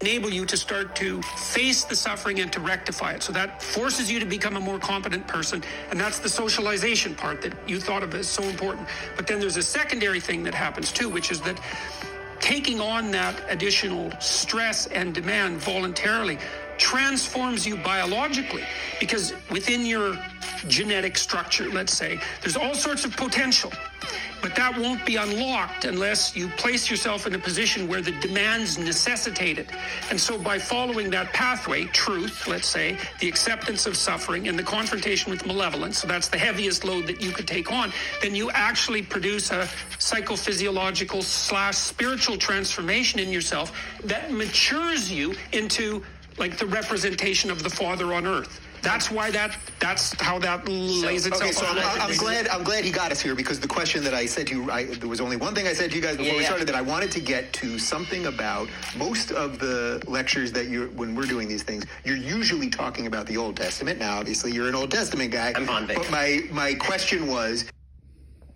enable you to start to face the suffering and to rectify it. So that forces you to become a more competent person, and that's the socialization part that you thought of as so important. But then there's a secondary thing that happens too, which is that taking on that additional stress and demand voluntarily transforms you biologically, because within your genetic structure, let's say, there's all sorts of potential, but that won't be unlocked unless you place yourself in a position where the demands necessitate it. And so by following that pathway, truth, let's say, the acceptance of suffering and the confrontation with malevolence, so that's the heaviest load that you could take on, then you actually produce a psychophysiological / spiritual transformation in yourself that matures you into like the representation of the Father on earth. That's why that's how that lays itself out. Okay, I'm glad he got us here, because the question that I said to you, there was only one thing I said to you guys before we started, that I wanted to get to something about most of the lectures that when we're doing these things, you're usually talking about the Old Testament. Now, obviously, you're an Old Testament guy. I'm on vacation. But my question was,